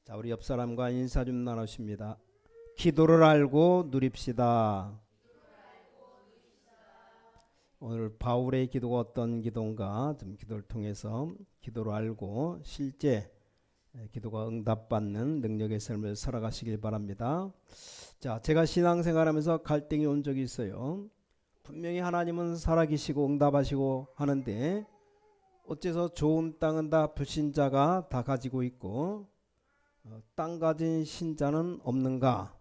자, 우리 옆 사람과 인사 좀 나누십니다. 기도를 알고 누립시다. 오늘 바울의 기도가 어떤 기도인가 좀 기도를 통해서 기도를 알고 실제 기도가 응답받는 능력의 삶을 살아가시길 바랍니다. 자, 제가 신앙생활하면서 갈등이 온 적이 있어요. 분명히 하나님은 살아계시고 응답하시고 하는데 어째서 좋은 땅은 다 불신자가 다 가지고 있고 땅 가진 신자는 없는가?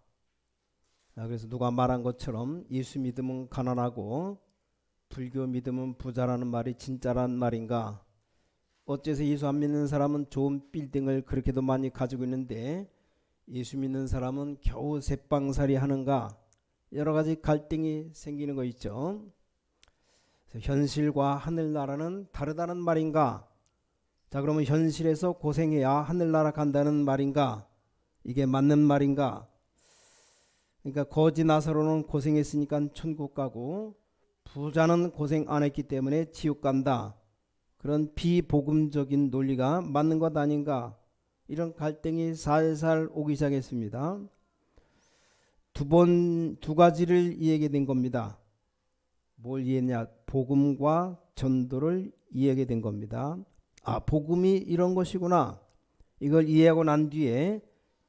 그래서 누가 말한 것처럼 예수 믿으면 가난하고 불교 믿으면 부자라는 말이 진짜란 말인가? 어째서 예수 안 믿는 사람은 좋은 빌딩을 그렇게도 많이 가지고 있는데 예수 믿는 사람은 겨우 새빵살이 하는가? 여러 가지 갈등이 생기는 거 있죠. 현실과 하늘나라는 다르다는 말인가? 자, 그러면 현실에서 고생해야 하늘나라 간다는 말인가? 이게 맞는 말인가? 그러니까 거지 나사로는 고생했으니까 천국 가고 부자는 고생 안 했기 때문에 지옥 간다. 그런 비복음적인 논리가 맞는 것 아닌가? 이런 갈등이 살살 오기 시작했습니다. 두 가지를 이해하게 된 겁니다. 뭘 이해했냐? 복음과 전도를 이해하게 된 겁니다. 아, 복음이 이런 것이구나. 이걸 이해하고 난 뒤에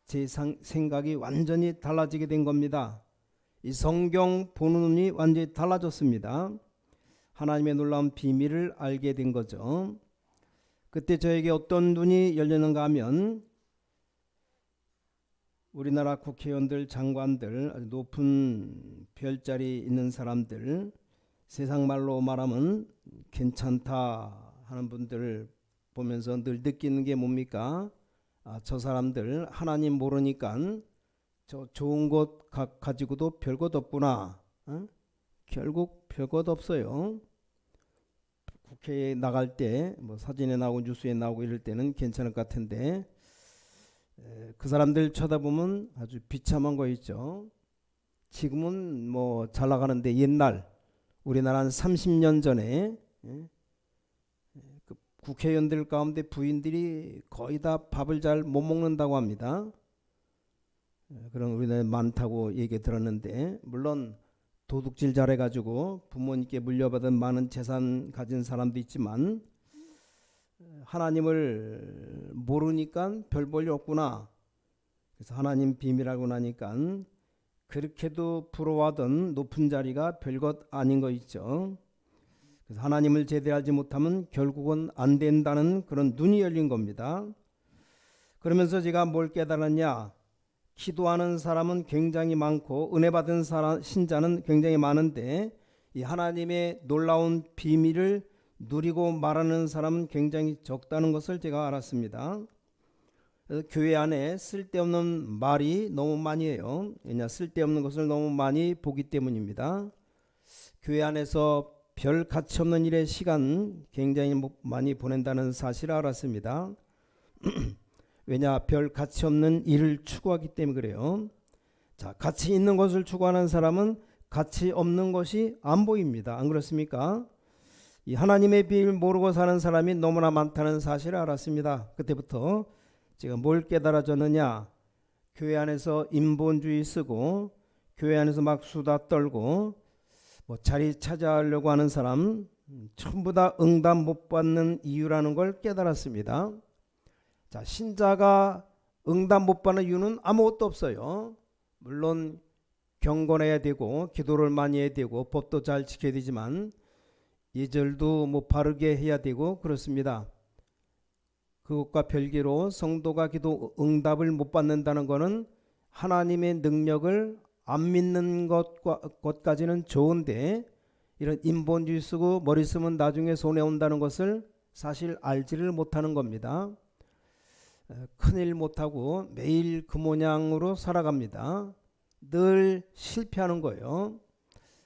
제 생각이 완전히 달라지게 된 겁니다. 이 성경 보는 눈이 완전히 달라졌습니다. 하나님의 놀라운 비밀을 알게 된 거죠. 그때 저에게 어떤 눈이 열리는가 하면 우리나라 국회의원들, 장관들, 아주 높은 별자리 있는 사람들, 세상 말로 말하면 괜찮다 하는 분들을 보면서 늘 느끼는 게 뭡니까? 저 사람들 하나님 모르니까 저 좋은 것 가지고도 별것 없구나. 결국 별것 없어요. 국회에 나갈 때 뭐 사진에 나오고 뉴스에 나오고 이럴 때는 괜찮을 것 같은데 그 사람들 쳐다보면 아주 비참한 거 있죠. 지금은 뭐 잘 나가는데 옛날 우리나라 30년 전에 그 국회의원들 가운데 부인들이 거의 다 밥을 잘 못 먹는다고 합니다. 그런 우리나라에 많다고 얘기 들었는데 물론 도둑질 잘해가지고 부모님께 물려받은 많은 재산 가진 사람도 있지만 하나님을 모르니까 별 볼일 없구나. 그래서 하나님 비밀하고 나니까 그렇게도 부러워하던 높은 자리가 별것 아닌 거 있죠. 그래서 하나님을 제대로 알지 못하면 결국은 안 된다는 그런 눈이 열린 겁니다. 그러면서 제가 뭘 깨달았냐? 기도하는 사람은 굉장히 많고 은혜 받은 신자는 굉장히 많은데 이 하나님의 놀라운 비밀을 누리고 말하는 사람은 굉장히 적다는 것을 제가 알았습니다. 그래서 교회 안에 쓸데없는 말이 너무 많이 해요. 왜냐? 쓸데없는 것을 너무 많이 보기 때문입니다. 교회 안에서 별 가치 없는 일에 시간 굉장히 많이 보낸다는 사실을 알았습니다. 왜냐? 별 가치 없는 일을 추구하기 때문에 그래요. 자, 가치 있는 것을 추구하는 사람은 가치 없는 것이 안 보입니다. 안 그렇습니까? 이 하나님의 비밀 모르고 사는 사람이 너무나 많다는 사실을 알았습니다. 그때부터 제가 뭘 깨달아졌느냐? 교회 안에서 인본주의 쓰고 교회 안에서 막 수다 떨고 뭐 자리 차지하려고 하는 사람 전부 다 응답 못 받는 이유라는 걸 깨달았습니다. 자, 신자가 응답 못 받는 이유는 아무것도 없어요. 물론 경건해야 되고 기도를 많이 해야 되고 법도 잘 지켜야 되지만 예절도 뭐 바르게 해야 되고 그렇습니다. 그것과 별개로 성도가 기도 응답을 못 받는다는 것은 하나님의 능력을 안 믿는 것까지는 좋은데 이런 인본주의 쓰고 머리 쓰면 나중에 손해 온다는 것을 사실 알지를 못하는 겁니다. 큰일 못하고 매일 그 모양으로 살아갑니다. 늘 실패하는 거예요.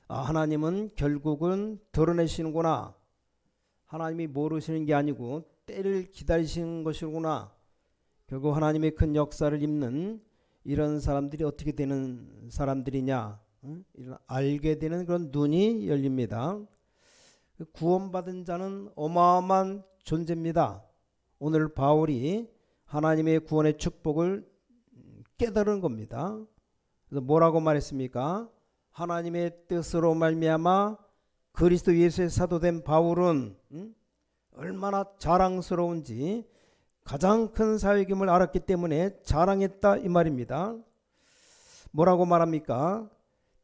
하나님은 결국은 드러내시는구나. 하나님이 모르시는 게 아니고 때를 기다리시는 것이구나. 결국 하나님의 큰 역사를 입는 이런 사람들이 어떻게 되는 사람들이냐, 이런 알게 되는 그런 눈이 열립니다. 구원받은 자는 어마어마한 존재입니다. 오늘 바울이 하나님의 구원의 축복을 깨달은 겁니다. 그래서 뭐라고 말했습니까? 하나님의 뜻으로 말미암아 그리스도 예수의 사도된 바울은 얼마나 자랑스러운지 가장 큰 사역임을 알았기 때문에 자랑했다 이 말입니다. 뭐라고 말합니까?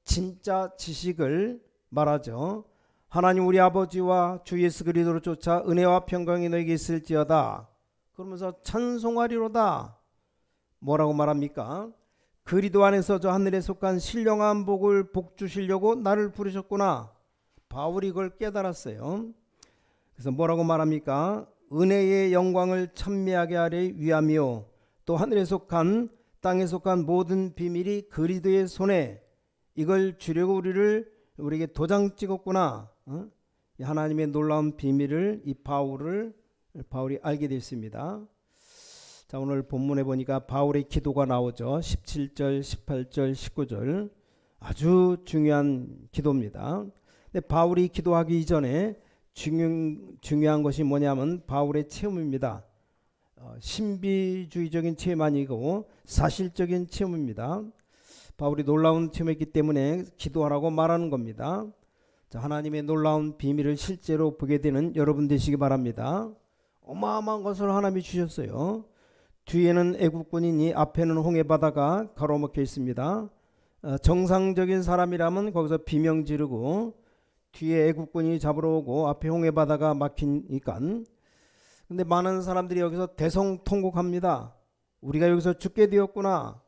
진짜 지식을 말하죠. 하나님 우리 아버지와 주 예수 그리스도를 쫓아 은혜와 평강이 너에게 있을지어다. 그러면서 찬송하리로다. 뭐라고 말합니까? 그리스도 안에서 저 하늘에 속한 신령한 복을 복주시려고 나를 부르셨구나. 바울이 이걸 깨달았어요. 그래서 뭐라고 말합니까? 은혜의 영광을 찬미하게 하려 위함이요 또 하늘에 속한 땅에 속한 모든 비밀이 그리스도의 손에 이걸 주려고 우리에게 도장 찍었구나. 하나님의 놀라운 비밀을 이 바울이 알게 됐습니다. 자, 오늘 본문에 보니까 바울의 기도가 나오죠. 17절, 18절, 19절 아주 중요한 기도입니다. 근데 바울이 기도하기 이전에 중요한 것이 뭐냐면 바울의 체험입니다. 신비주의적인 체험 아니고 사실적인 체험입니다. 바울이 놀라운 체험했기 때문에 기도하라고 말하는 겁니다. 자, 하나님의 놀라운 비밀을 실제로 보게 되는 여러분 되시기 바랍니다. 어마어마한 것을 하나님이 주셨어요. 뒤에는 애국군이니 앞에는 홍해바다가 가로막혀 있습니다. 정상적인 사람이라면 거기서 비명 지르고 뒤에 애국군이 잡으러 오고 앞에 홍해바다가 막히니까. 근데 많은 사람들이 여기서 대성통곡합니다. 우리가 여기서 죽게 되었구나.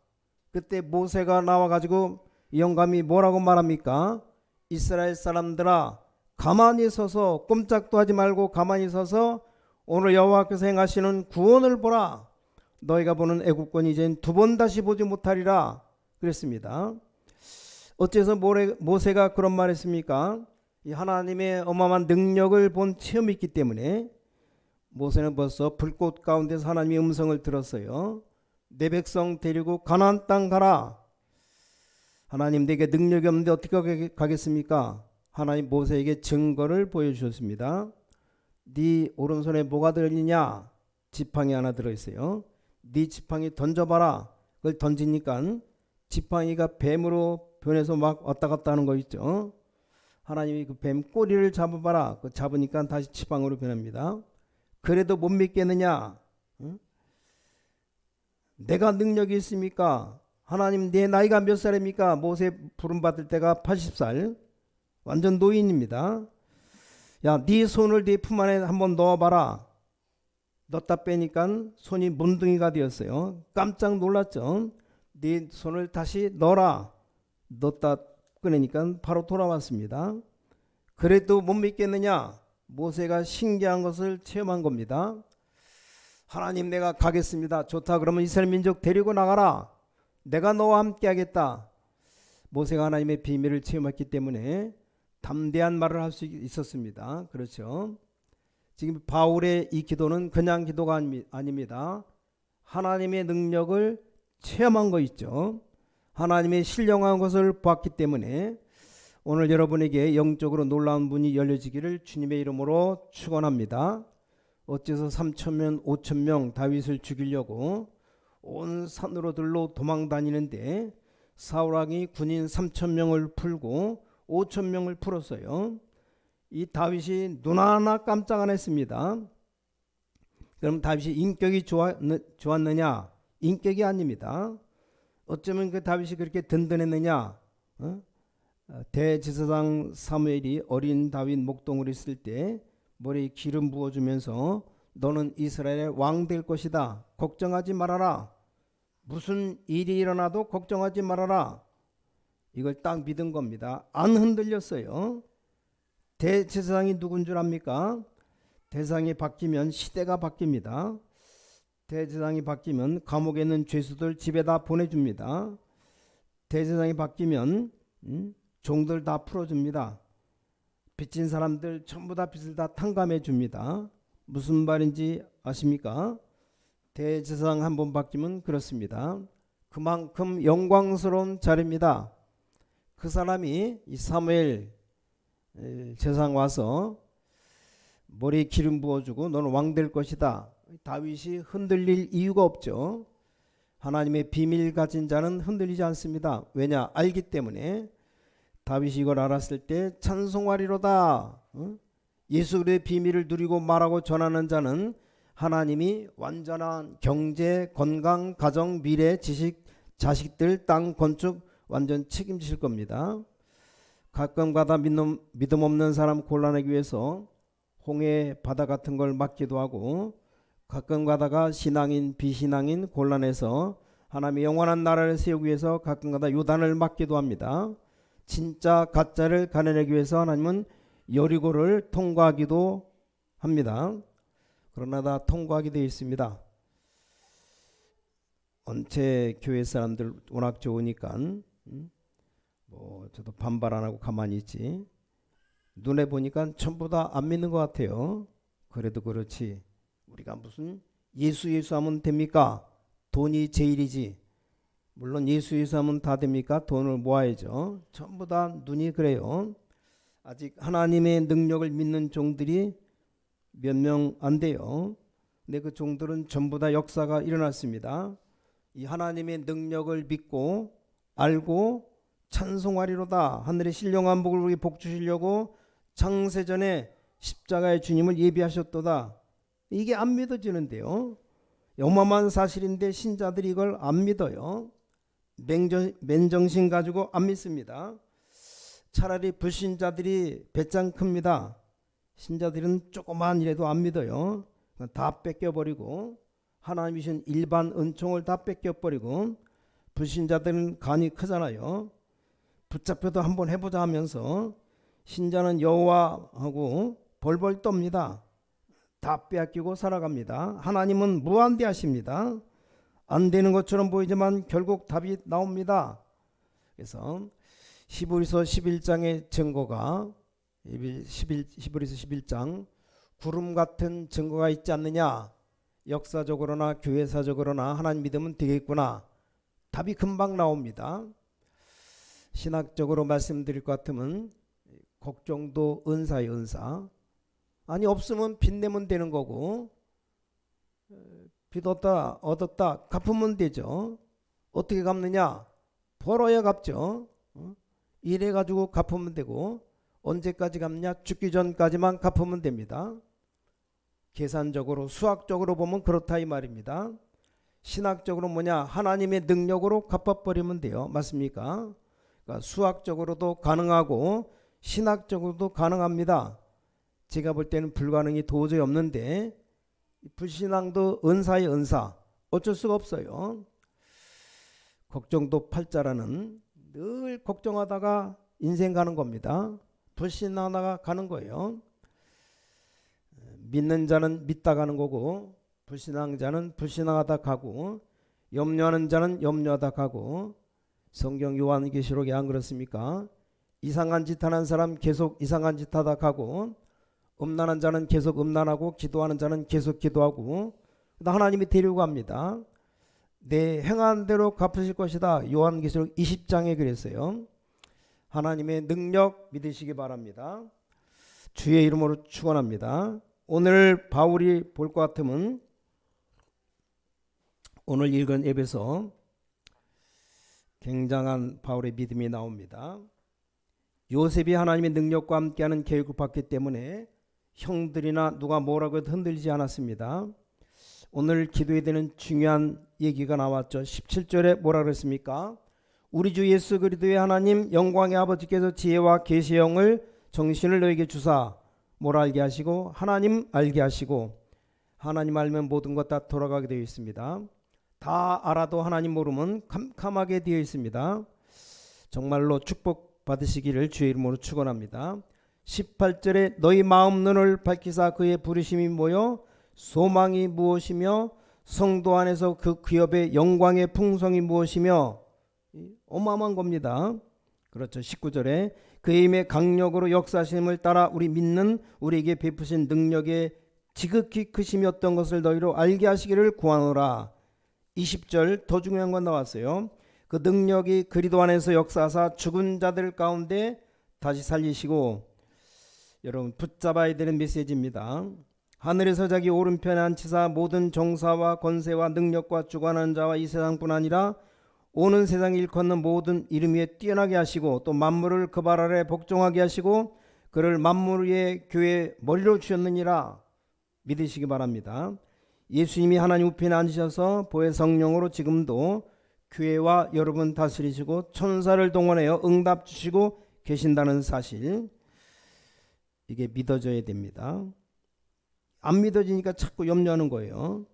그때 모세가 나와가지고 영감이 뭐라고 말합니까? 이스라엘 사람들아 가만히 서서 꼼짝도 하지 말고 가만히 서서 오늘 여호와께서 행하시는 구원을 보라. 너희가 보는 애국권이 이젠 두 번 다시 보지 못하리라 그랬습니다. 어째서 모세가 그런 말 했습니까? 이 하나님의 어마어마한 능력을 본 체험이 있기 때문에 모세는 벌써 불꽃 가운데서 하나님의 음성을 들었어요. 내 백성 데리고 가나안 땅 가라. 하나님 내게 능력이 없는데 어떻게 가겠습니까? 하나님 모세에게 증거를 보여주셨습니다. 네 오른손에 뭐가 들어있느냐? 지팡이 하나 들어있어요. 네 지팡이 던져봐라. 그걸 던지니까 지팡이가 뱀으로 변해서 막 왔다 갔다 하는 거 있죠. 하나님이 그 뱀 꼬리를 잡아봐라. 그 잡으니까 다시 지팡이로 변합니다. 그래도 못 믿겠느냐? 응? 내가 능력이 있습니까? 하나님 내 나이가 몇 살입니까? 모세 부름받을 때가 80살. 완전 노인입니다. 야, 네 손을 네 품 안에 한번 넣어봐라. 넣었다 빼니까 손이 문둥이가 되었어요. 깜짝 놀랐죠. 네 손을 다시 넣어라. 넣었다 꺼내니까 바로 돌아왔습니다. 그래도 못 믿겠느냐? 모세가 신기한 것을 체험한 겁니다. 하나님 내가 가겠습니다. 좋다. 그러면 이스라엘 민족 데리고 나가라. 내가 너와 함께 하겠다. 모세가 하나님의 비밀을 체험했기 때문에 담대한 말을 할 수 있었습니다. 그렇죠. 지금 바울의 이 기도는 그냥 기도가 아닙니다. 하나님의 능력을 체험한 거 있죠. 하나님의 신령한 것을 보았기 때문에 오늘 여러분에게 영적으로 놀라운 문이 열려지기를 주님의 이름으로 축원합니다. 어째서 3,000명 5,000명 다윗을 죽이려고 온 산으로 들로 도망다니는데 사울왕이 군인 3,000명을 풀고 5,000명을 풀었어요. 이 다윗이 눈 하나 깜짝 안 했습니다. 그럼 다윗이 인격이 좋았느냐? 인격이 아닙니다. 어쩌면 그 다윗이 그렇게 든든했느냐? 대제사장 사무엘이 어린 다윗 목동을 있을 때 머리에 기름 부어주면서 너는 이스라엘의 왕 될 것이다. 걱정하지 말아라. 무슨 일이 일어나도 걱정하지 말아라. 이걸 딱 믿은 겁니다. 안 흔들렸어요. 대제사장이 누군 줄 압니까? 대제사장이 바뀌면 시대가 바뀝니다. 대제사장이 바뀌면 감옥에 있는 죄수들 집에다 보내줍니다. 대제사장이 바뀌면 종들 다 풀어줍니다. 빚진 사람들 전부 다 빚을 다 탕감해 줍니다. 무슨 말인지 아십니까? 대제사장 한번 바뀌면 그렇습니다. 그만큼 영광스러운 자리입니다. 그 사람이 이 사무엘 제사장 와서 머리에 기름 부어주고 너는 왕 될 것이다. 다윗이 흔들릴 이유가 없죠. 하나님의 비밀 가진 자는 흔들리지 않습니다. 왜냐? 알기 때문에. 다윗이 이걸 알았을 때 찬송하리로다. 예수 그리스도의 비밀을 누리고 말하고 전하는 자는 하나님이 완전한 경제, 건강, 가정, 미래, 지식, 자식들, 땅, 건축 완전 책임지실 겁니다. 가끔가다 믿음 없는 사람 골라내기 위해서 홍해 바다 같은 걸 막기도 하고, 가끔 가다가 신앙인 비신앙인 곤란해서 하나님의 영원한 나라를 세우기 위해서 가끔 가다 요단을 막기도 합니다. 진짜 가짜를 가려내기 위해서 하나님은 여리고를 통과하기도 합니다. 그러나 다 통과하게 되어 있습니다. 언체 교회 사람들 워낙 좋으니까 저도 반발 안 하고 가만히 있지. 눈에 보니까 전부 다 안 믿는 것 같아요. 그래도 그렇지. 우리가 무슨 예수 하면 됩니까? 돈이 제일이지. 물론 예수 하면 다 됩니까? 돈을 모아야죠. 전부 다 눈이 그래요. 아직 하나님의 능력을 믿는 종들이 몇 명 안 돼요. 근데 그 종들은 전부 다 역사가 일어났습니다. 이 하나님의 능력을 믿고 알고 찬송하리로다. 하늘의 신령한 복을 우리 복 주시려고 창세전에 십자가의 주님을 예비하셨도다. 이게 안 믿어지는데요. 어마어마한 사실인데 신자들이 이걸 안 믿어요. 맨정신 가지고 안 믿습니다. 차라리 불신자들이 배짱 큽니다. 신자들은 조그만 일에도 안 믿어요. 다 뺏겨버리고 하나님이신 일반 은총을 다 뺏겨버리고, 불신자들은 간이 크잖아요. 붙잡혀도 한번 해보자 하면서 신자는 여호와하고 벌벌 떱니다. 다 빼앗기고 살아갑니다. 하나님은 무한대하십니다. 안 되는 것처럼 보이지만 결국 답이 나옵니다. 그래서 히브리서 11장의 증거가 히브리서 11장 구름 같은 증거가 있지 않느냐. 역사적으로나 교회사적으로나 하나님 믿으면 되겠구나. 답이 금방 나옵니다. 신학적으로 말씀드릴 것 같으면 걱정도 은사의 은사. 아니 없으면 빚내면 되는 거고, 빚 얻었다 갚으면 되죠. 어떻게 갚느냐? 벌어야 갚죠. 일해 가지고 갚으면 되고, 언제까지 갚냐? 죽기 전까지만 갚으면 됩니다. 계산적으로 수학적으로 보면 그렇다 이 말입니다. 신학적으로 뭐냐? 하나님의 능력으로 갚아버리면 돼요. 맞습니까? 그러니까 수학적으로도 가능하고 신학적으로도 가능합니다. 제가 볼 때는 불가능이 도저히 없는데, 불신앙도 은사의 은사, 어쩔 수가 없어요. 걱정도 팔자라는, 늘 걱정하다가 인생 가는 겁니다. 불신하다가 가는 거예요. 믿는 자는 믿다 가는 거고, 불신한 자는 불신하다 가고, 염려하는 자는 염려하다 가고. 성경 요한계시록에 안 그렇습니까? 이상한 짓 하는 사람 계속 이상한 짓 하다 가고, 음란한 자는 계속 음란하고, 기도하는 자는 계속 기도하고, 하나님이 데리고 갑니다. 내 행한 대로 갚으실 것이다. 요한계시록 20장에 그랬어요. 하나님의 능력 믿으시기 바랍니다. 주의 이름으로 축원합니다. 오늘 바울이 볼 것 같으면 오늘 읽은 에베소 굉장한 바울의 믿음이 나옵니다. 요셉이 하나님의 능력과 함께하는 계획을 받기 때문에 형들이나 누가 뭐라고 해도 흔들리지 않았습니다. 오늘 기도해야 되는 중요한 얘기가 나왔죠. 17절에 뭐라 그랬습니까? 우리 주 예수 그리스도의 하나님 영광의 아버지께서 지혜와 계시의 영을 정신을 너에게 주사 뭘 알게 하시고 하나님 알게 하시고. 하나님 알면 모든 것 다 돌아가게 되어 있습니다. 다 알아도 하나님 모르면 캄캄하게 되어 있습니다. 정말로 축복 받으시기를 주의 이름으로 축원합니다. 18절에 너희 마음 눈을 밝히사 그의 부르심이 뭐요? 소망이 무엇이며 성도 안에서 그 기업의 영광의 풍성이 무엇이며. 어마어마한 겁니다. 그렇죠. 19절에 그의 힘의 강력으로 역사하심을 따라 우리 믿는 우리에게 베푸신 능력의 지극히 크심이 어떤 것을 너희로 알게 하시기를 구하노라. 20절 더 중요한 건 나왔어요. 그 능력이 그리스도 안에서 역사하사 죽은 자들 가운데 다시 살리시고. 여러분 붙잡아야 되는 메시지입니다. 하늘에서 자기 오른편에 앉히사 모든 정사와 권세와 능력과 주관하는 자와 이 세상뿐 아니라 오는 세상 일컫는 모든 이름 위에 뛰어나게 하시고 또 만물을 그 발 아래 복종하게 하시고 그를 만물 위에 교회의 머리로 주셨느니라 믿으시기 바랍니다. 예수님이 하나님 우편에 앉으셔서 보혜 성령으로 지금도 교회와 여러분 다스리시고 천사를 동원하여 응답 주시고 계신다는 사실, 이게 믿어져야 됩니다. 안 믿어지니까 자꾸 염려하는 거예요.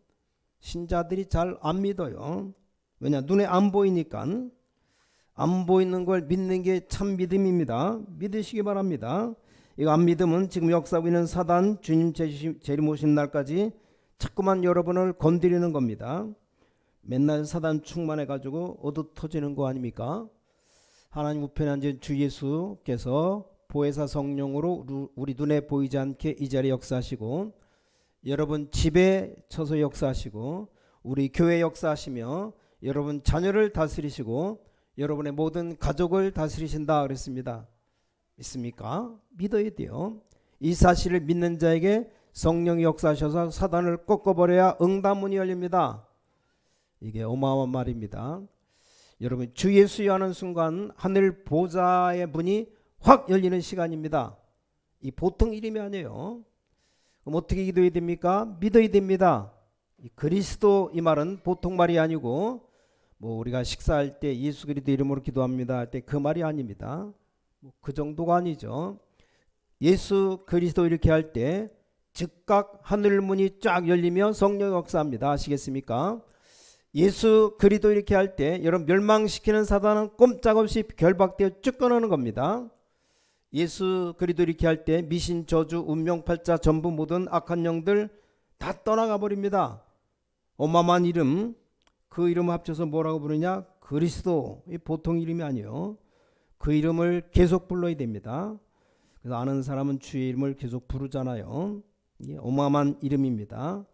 신자들이 잘 안 믿어요. 왜냐? 눈에 안 보이니까. 안 보이는 걸 믿는 게 참 믿음입니다. 믿으시기 바랍니다. 이거 안 믿으면 지금 역사하고 있는 사단, 주님 재림 오신 날까지 자꾸만 여러분을 건드리는 겁니다. 맨날 사단 충만해 가지고 어두 터지는 거 아닙니까? 하나님 우편에 앉은 주 예수께서 보혜사 성령으로 우리 눈에 보이지 않게 이 자리에 역사하시고 여러분 집에 쳐서 역사하시고 우리 교회 역사하시며 여러분 자녀를 다스리시고 여러분의 모든 가족을 다스리신다 그랬습니다. 믿습니까? 믿어야 돼요. 이 사실을 믿는 자에게 성령이 역사하셔서 사단을 꺾어버려야 응답문이 열립니다. 이게 어마어마한 말입니다. 여러분 주 예수여 하는 순간 하늘 보좌의 문이 확 열리는 시간입니다. 이 보통 일이 아니에요. 그럼 어떻게 기도해야 됩니까? 믿어야 됩니다. 이 그리스도 이 말은 보통 말이 아니고 뭐 우리가 식사할 때 예수 그리스도 이름으로 기도합니다 할 때 그 말이 아닙니다. 그 정도가 아니죠. 예수 그리스도 이렇게 할 때 즉각 하늘문이 쫙 열리며 성령 역사합니다. 아시겠습니까? 예수 그리스도 이렇게 할 때 여러분 멸망시키는 사단은 꼼짝없이 결박되어 쫓겨나는 겁니다. 예수 그리스도 이렇게 할 때 미신 저주 운명팔자 전부 모든 악한 영들 다 떠나가 버립니다. 어마어마한 이름, 그 이름 합쳐서 뭐라고 부르냐? 그리스도. 이 보통 이름이 아니에요. 그 이름을 계속 불러야 됩니다. 그래서 아는 사람은 주의 이름을 계속 부르잖아요. 이 어마어마한 이름입니다.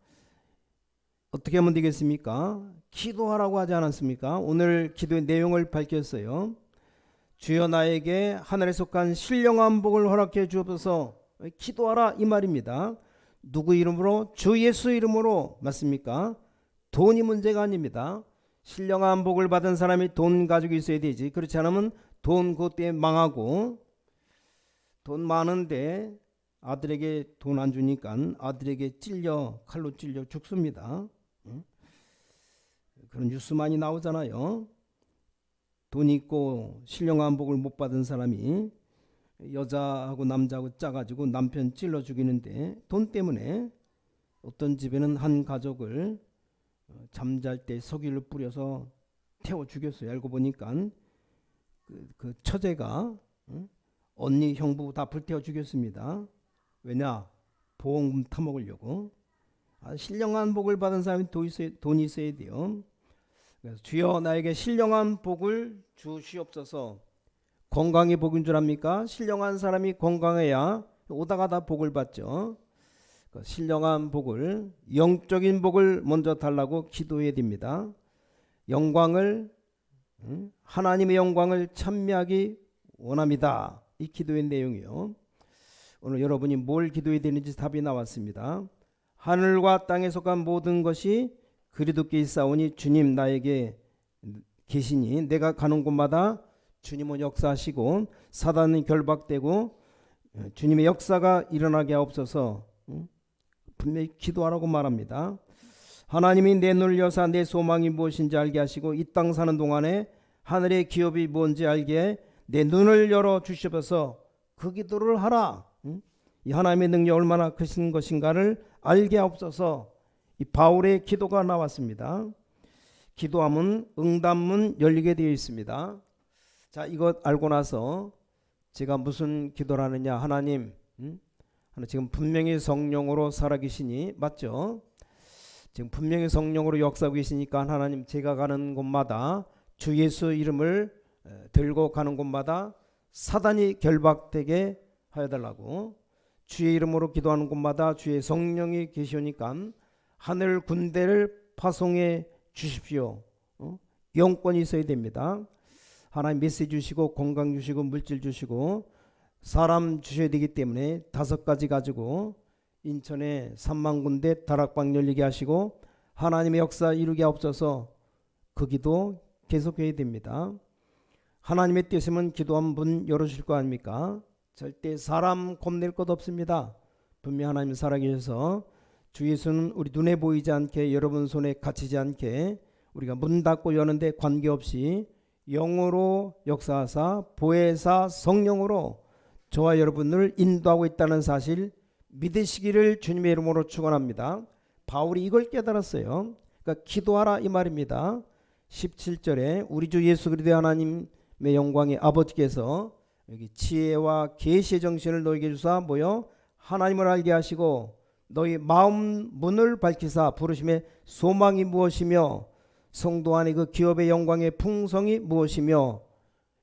어떻게 하면 되겠습니까? 기도하라고 하지 않았습니까? 오늘 기도의 내용을 밝혔어요. 주여 나에게 하늘에 속한 신령한 복을 허락해 주옵소서. 기도하라 이 말입니다. 누구 이름으로? 주 예수 이름으로. 맞습니까? 돈이 문제가 아닙니다. 신령한 복을 받은 사람이 돈 가지고 있어야 되지. 그렇지 않으면 돈 그것 때문에 망하고, 돈 많은데 아들에게 돈 안 주니까 아들에게 칼로 찔려 죽습니다. 그런 뉴스 많이 나오잖아요. 돈 있고 신령한 복을 못 받은 사람이 여자하고 남자하고 짜가지고 남편 찔러 죽이는데 돈 때문에 어떤 집에는 한 가족을 잠잘 때 석유를 뿌려서 태워 죽였어요. 알고 보니까 그 처제가 언니 형부 다 불태워 죽였습니다. 왜냐? 보험금 타먹으려고. 신령한 복을 받은 사람이 돈이 있어야 돼요. 그래서 주여 나에게 신령한 복을 주시옵소서. 건강이 복인 줄 압니까? 신령한 사람이 건강해야 오다가다 복을 받죠. 신령한 복을, 영적인 복을 먼저 달라고 기도해야 됩니다. 영광을, 하나님의 영광을 찬미하기 원합니다. 이 기도의 내용이요. 오늘 여러분이 뭘 기도해야 되는지 답이 나왔습니다. 하늘과 땅에 속한 모든 것이 그리스도께 있사오니 주님 나에게 계시니 내가 가는 곳마다 주님은 역사하시고 사단은 결박되고 주님의 역사가 일어나게 하옵소서. 분명히 기도하라고 말합니다. 하나님이 내 눈을 여사 내 소망이 무엇인지 알게 하시고 이 땅 사는 동안에 하늘의 기업이 뭔지 알게 내 눈을 열어 주시옵소서. 그 기도를 하라. 이 하나님의 능력이 얼마나 크신 것인가를 알게 하옵소서. 이 바울의 기도가 나왔습니다. 기도하면 응답문 열리게 되어 있습니다. 자, 이것 알고 나서 제가 무슨 기도를 하느냐? 하나님, 지금 분명히 성령으로 살아계시니 맞죠? 지금 분명히 성령으로 역사하고 계시니까 하나님 제가 가는 곳마다 주 예수 이름을 들고 가는 곳마다 사단이 결박되게 하여달라고. 주의 이름으로 기도하는 곳마다 주의 성령이 계시오니까 하늘 군대를 파송해 주십시오. 영권이 있어야 됩니다. 하나님 메시지 주시고 건강 주시고 물질 주시고 사람 주셔야 되기 때문에 5가지 가지고 인천에 3만 군데 다락방 열리게 하시고 하나님의 역사 이루게 하옵소서. 그 기도 계속해야 됩니다. 하나님의 뜻이면 기도한 문 열어주실 거 아닙니까? 절대 사람 겁낼 것 없습니다. 분명히 하나님 살아계셔서 주 예수는 우리 눈에 보이지 않게 여러분 손에 갇히지 않게 우리가 문 닫고 여는데 관계없이 영으로 역사하사 보혜사 성령으로 저와 여러분을 인도하고 있다는 사실 믿으시기를 주님의 이름으로 축원합니다. 바울이 이걸 깨달았어요. 그러니까 기도하라 이 말입니다. 17절에 우리 주 예수 그리스도의 하나님의 영광의 아버지께서 여기 지혜와 계시의 정신을 너에게 주사 뭐요? 하나님을 알게 하시고 너희 마음 문을 밝히사 부르심의 소망이 무엇이며 성도 안에 그 기업의 영광의 풍성이 무엇이며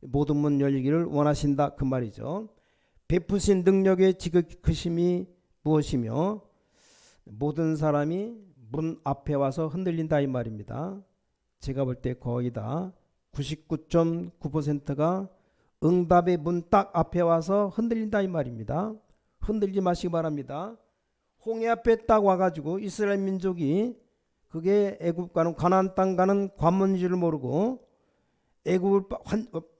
모든 문 열리기를 원하신다 그 말이죠. 베푸신 능력의 지극히심이 무엇이며 모든 사람이 문 앞에 와서 흔들린다 이 말입니다. 제가 볼 때 거의 다 99.9%가 응답의 문 딱 앞에 와서 흔들린다 이 말입니다. 흔들지 마시기 바랍니다. 홍해 앞에 딱 와가지고 이스라엘 민족이 그게 애굽 가는 가나안 땅 가는 관문인 줄 모르고 애굽을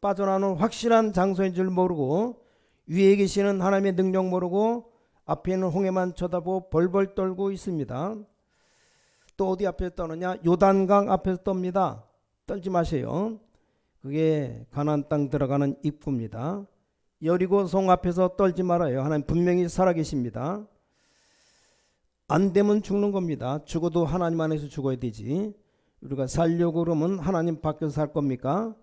빠져나오는 확실한 장소인 줄 모르고 위에 계시는 하나님의 능력 모르고 앞에 있는 홍해만 쳐다보고 벌벌 떨고 있습니다. 또 어디 앞에서 떠느냐? 요단강 앞에서 떱니다. 떨지 마세요. 그게 가나안 땅 들어가는 입구입니다. 여리고성 앞에서 떨지 말아요. 하나님 분명히 살아계십니다. 안 되면 죽는 겁니다. 죽어도 하나님 안에서 죽어야 되지. 우리가 살려고 그러면 하나님 밖에서 살 겁니까?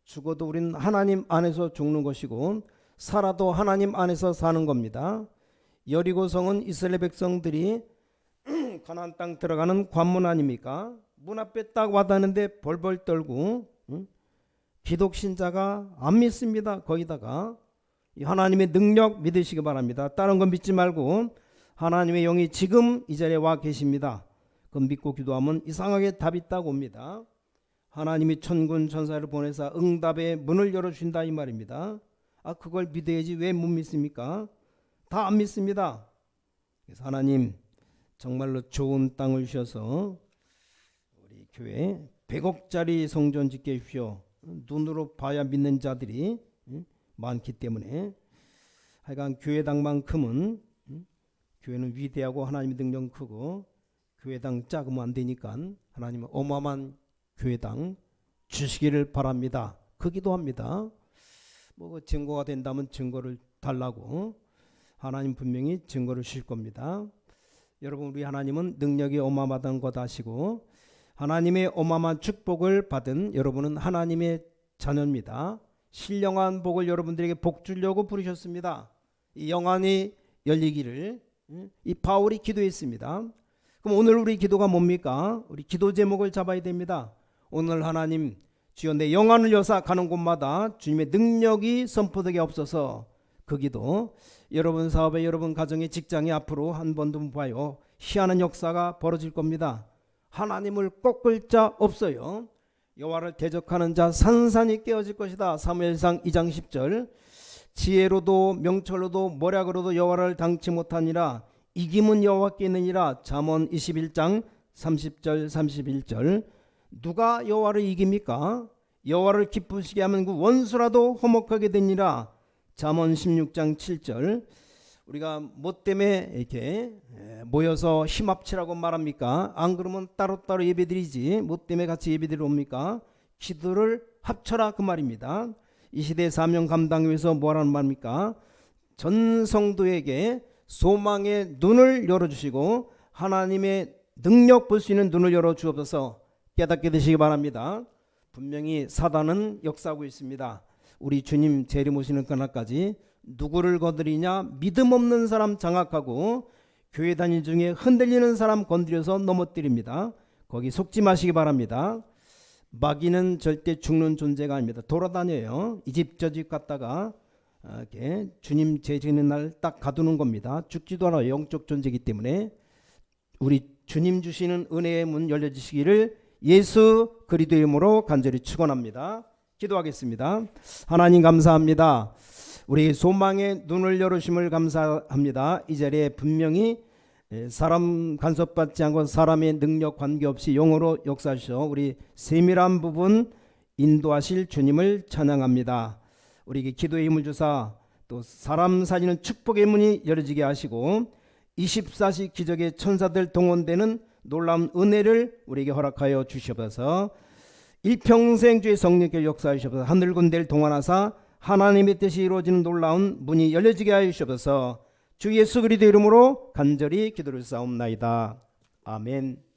죽어도 우리는 하나님 안에서 죽는 것이고 살아도 하나님 안에서 사는 겁니다. 여리고성은 이스라엘 백성들이 가나안 땅 들어가는 관문 아닙니까? 문 앞에 딱 와닿는데 벌벌 떨고 기독신자가 안 믿습니다. 거기다가 하나님의 능력 믿으시기 바랍니다. 다른 건 믿지 말고 하나님의 영이 지금 이 자리에 와 계십니다. 그 믿고 기도하면 이상하게 답이 딱 옵니다. 하나님이 천군 천사를 보내사 응답의 문을 열어주신다 이 말입니다. 그걸 믿어야지 왜 못 믿습니까? 다 안 믿습니다. 그래서 하나님 정말로 좋은 땅을 주셔서 우리 교회 100억짜리 성전 짓게 해주십시오. 눈으로 봐야 믿는 자들이 많기 때문에 하여간 교회당만큼은 교회는 위대하고 하나님의 능력은 크고 교회당 작으면 안 되니까 하나님은 어마어마한 교회당 주시기를 바랍니다. 그 기도합니다. 뭐 증거가 된다면 증거를 달라고 하나님 분명히 증거를 주실 겁니다. 여러분 우리 하나님은 능력이 어마어마한 것 아시고 하나님의 어마어마한 축복을 받은 여러분은 하나님의 자녀입니다. 신령한 복을 여러분들에게 복 주려고 부르셨습니다. 이 영안이 열리기를 이 바울이 기도했습니다. 그럼 오늘 우리 기도가 뭡니까? 우리 기도 제목을 잡아야 됩니다. 오늘 하나님 주여 내 영안을 여사 가는 곳마다 주님의 능력이 선포되게 없어서 그 기도 여러분 사업에 여러분 가정에 직장에 앞으로 한 번 더 봐요. 희한한 역사가 벌어질 겁니다. 하나님을 꺾을 자 없어요. 여호와를 대적하는 자 산산이 깨어질 것이다. 사무엘상 2장 10절 지혜로도 명철로도 모략으로도 여호와를 당치 못하니라 이김은 여호와께 있느니라. 잠언 21장 30절 31절 누가 여호와를 이깁니까? 여호와를 기쁘시게 하면 그 원수라도 화목하게 되니라. 잠언 16장 7절 우리가 뭐 때문에 이렇게 모여서 힘합치라고 말합니까? 안 그러면 따로따로 예배드리지 뭐 때문에 같이 예배드리러 옵니까? 기도를 합쳐라 그 말입니다. 이 시대의 사명 감당을 위해서 뭐라는 말입니까? 전 성도에게 소망의 눈을 열어주시고 하나님의 능력 볼 수 있는 눈을 열어주옵소서. 깨닫게 되시기 바랍니다. 분명히 사단은 역사하고 있습니다. 우리 주님 재림 오시는 그날까지 누구를 거느리냐? 믿음 없는 사람 장악하고 교회 다닐 중에 흔들리는 사람 건드려서 넘어뜨립니다. 거기 속지 마시기 바랍니다. 마귀는 절대 죽는 존재가 아닙니다. 돌아다녀요. 이 집 저 집 갔다가 이렇게 주님 재지는 날 딱 가두는 겁니다. 죽지도 않아요. 영적 존재이기 때문에 우리 주님 주시는 은혜의 문 열려주시기를 예수 그리스도의 이름으로 간절히 축원합니다. 기도하겠습니다. 하나님 감사합니다. 우리 소망의 눈을 열으심을 감사합니다. 이 자리에 분명히 사람 간섭받지 않고 사람의 능력 관계없이 영으로 역사하셔 우리 세밀한 부분 인도하실 주님을 찬양합니다. 우리에게 기도의 힘을 주사 또 사람 살리는 축복의 문이 열어지게 하시고 24시 기적의 천사들 동원되는 놀라운 은혜를 우리에게 허락하여 주시옵소서. 일평생 주의 성령께 역사하시옵소서. 하늘 군대를 동원하사 하나님의 뜻이 이루어지는 놀라운 문이 열려지게 하여 주시옵소서. 주 예수 그리스도 이름으로 간절히 기도를 싸움나이다. 아멘.